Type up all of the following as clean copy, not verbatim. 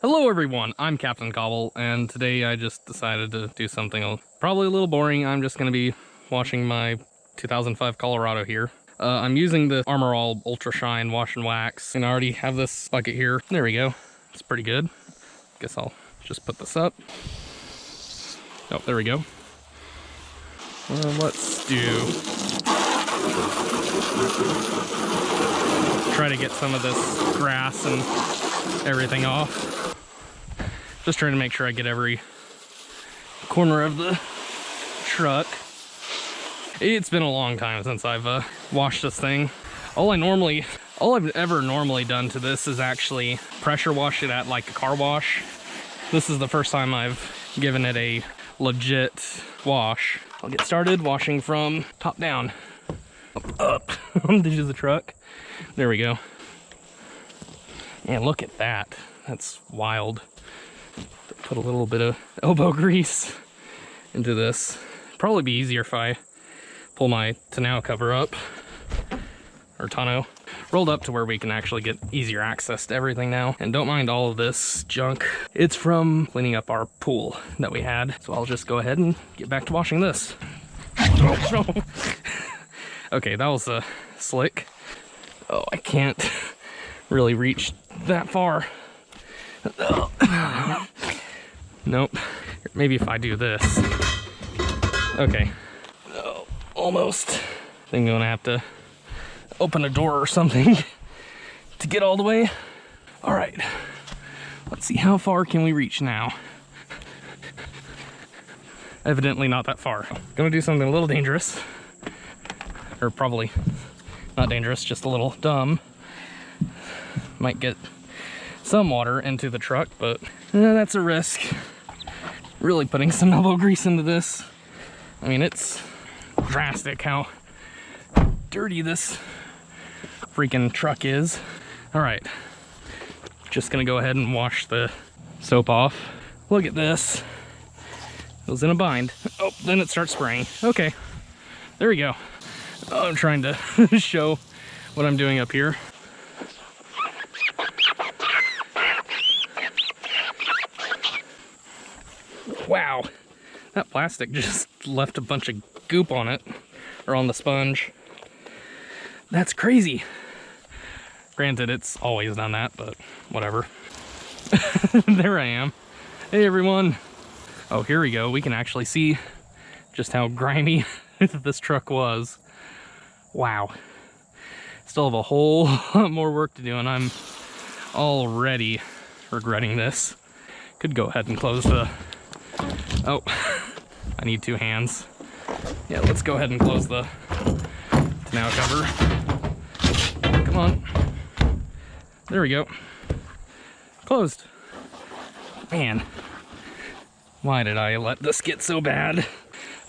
Hello everyone, I'm Captain Cobble, and today I just decided to do something probably a little boring. I'm just going to be washing my 2005 Colorado here. I'm using the Armor All Ultra Shine Wash and Wax, and I already have this bucket here. There we go. It's pretty good. Guess I'll just put this up. Oh, there we go. Let's try to get some of this grass and everything off. Just trying to make sure I get every corner of the truck. It's been a long time since I've washed this thing. All I've ever normally done to this is actually pressure wash it at like a car wash. This is the first time I've given it a legit wash. I'll get started washing from top down, up on the edge of the truck. There we go. Man, look at that. That's wild. Put a little bit of elbow grease into this. Probably be easier if I pull my tonneau cover up, or tonneau, rolled up to where we can actually get easier access to everything now. And don't mind all of this junk. It's from cleaning up our pool that we had. So I'll just go ahead and get back to washing this. Okay, that was slick. Oh, I can't really reach that far. Nope. Maybe if I do this. Okay. Oh, almost. I think I'm gonna have to open a door or something to get all the way. All right. Let's see, how far can we reach now? Evidently not that far. Gonna do something a little dangerous. Or probably not dangerous, just a little dumb. Might get some water into the truck, but that's a risk. Really putting some elbow grease into this. I mean, it's drastic how dirty this freaking truck is. All right, just gonna go ahead and wash the soap off. Look at this. It was in a bind. Oh, then it starts spraying. Okay, there we go. Oh, I'm trying to show what I'm doing up here. Wow, that plastic just left a bunch of goop on it, or on the sponge. That's crazy. Granted, it's always done that, but whatever. There I am. Hey everyone. Oh, here we go. We can actually see just how grimy this truck was. Wow. Still have a whole lot more work to do, and I'm already regretting this. Could go ahead and close the... Oh, I need two hands. Yeah, let's go ahead and close the tonneau cover. Come on. There we go. Closed. Man, why did I let this get so bad?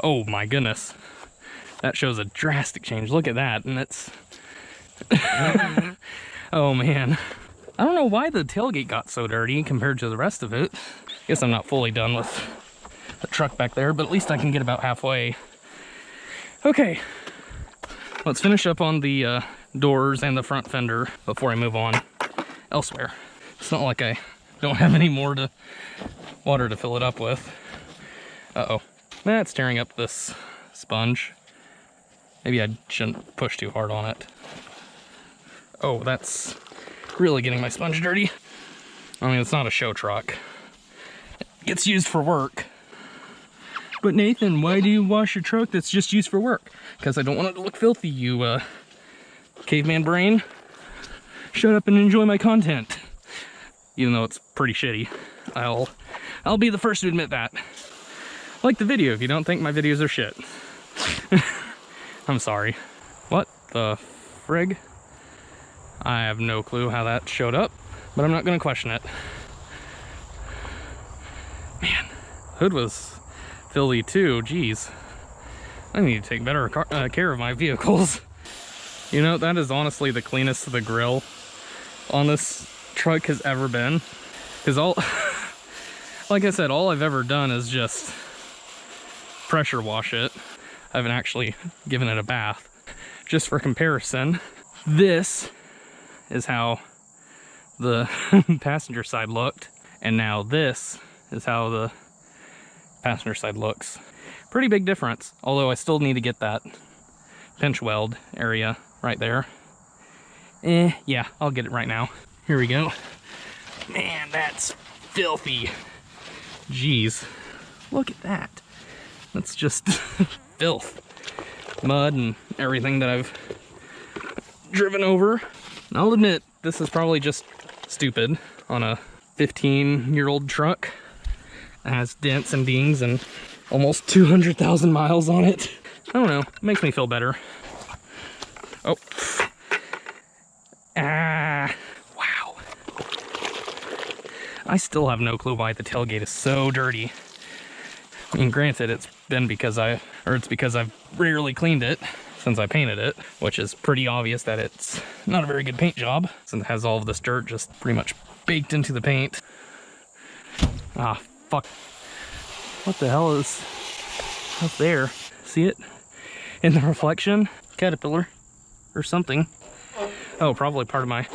Oh my goodness. That shows a drastic change. Look at that, and it's... Oh man. I don't know why the tailgate got so dirty compared to the rest of it. Guess I'm not fully done with the truck back there, but at least I can get about halfway. Okay, let's finish up on the doors and the front fender before I move on elsewhere. It's not like I don't have any more water to fill it up with. Uh-oh, that's tearing up this sponge. Maybe I shouldn't push too hard on it. Oh, that's really getting my sponge dirty. I mean, it's not a show truck. It's used for work. But Nathan, why do you wash your truck that's just used for work? Because I don't want it to look filthy, you caveman brain. Shut up and enjoy my content. Even though it's pretty shitty. I'll be the first to admit that. Like the video if you don't think my videos are shit. I'm sorry. What the frig? I have no clue how that showed up, but I'm not gonna question it. Man, hood was filthy too, geez. I need to take better care of my vehicles. You know, that is honestly the cleanest the grill on this truck has ever been. Because like I said, all I've ever done is just pressure wash it. I haven't actually given it a bath. Just for comparison, this is how the passenger side looked. And now this is how the passenger side looks. Pretty big difference, although I still need to get that pinch weld area right there. Yeah, I'll get it right now. Here we go. Man, that's filthy. Jeez, look at that. That's just filth. Mud and everything that I've driven over. And I'll admit, this is probably just stupid on a 15-year-old truck. It has dents and dings and almost 200,000 miles on it. I don't know, it makes me feel better. Oh. Ah, wow. I still have no clue why the tailgate is so dirty. I mean, granted, it's because I've rarely cleaned it since I painted it, which is pretty obvious that it's not a very good paint job, since it has all of this dirt just pretty much baked into the paint. Ah, fuck. What the hell is up there? See it? In the reflection? Caterpillar or something. Oh, probably part of my,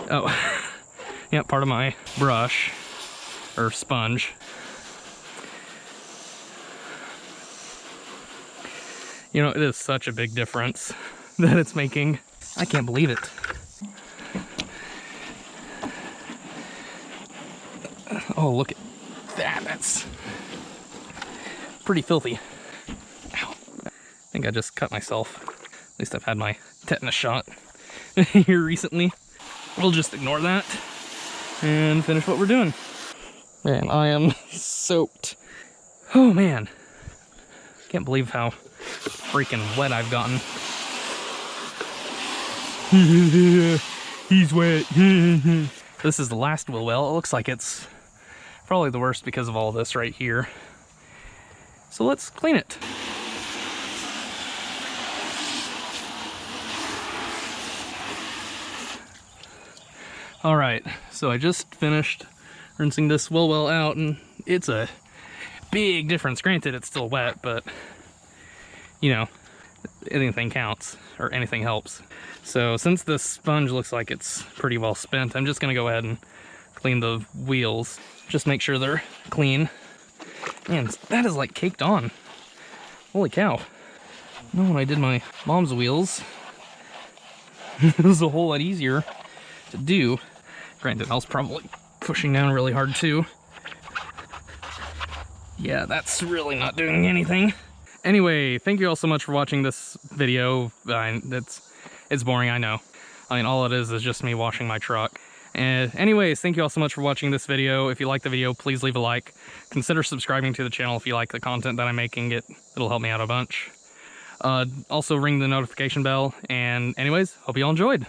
yeah, part of my brush or sponge. You know, it is such a big difference that it's making. I can't believe it. Oh, look at that. That's pretty filthy. Ow. I think I just cut myself. At least I've had my tetanus shot here recently. We'll just ignore that and finish what we're doing. Man, I am soaked. Oh man. Can't believe how freaking wet I've gotten. He's wet. This is the last wheel well. It looks like it's probably the worst because of all this right here. So let's clean it. All right, so I just finished rinsing this wheel well out, and it's a big difference. Granted, it's still wet, but you know, anything counts, or anything helps. So since this sponge looks like it's pretty well spent, I'm just gonna go ahead and clean the wheels. Just make sure they're clean. Man, that is like caked on. Holy cow. No, when I did my mom's wheels, it was a whole lot easier to do. Granted, I was probably pushing down really hard too. Yeah, that's really not doing anything. Anyway, thank you all so much for watching this video. It's boring, I know. I mean, all it is just me washing my truck. And anyways, thank you all so much for watching this video. If you like the video, please leave a like. Consider subscribing to the channel if you like the content that I'm making. It'll help me out a bunch. Also ring the notification bell. And anyways, hope you all enjoyed.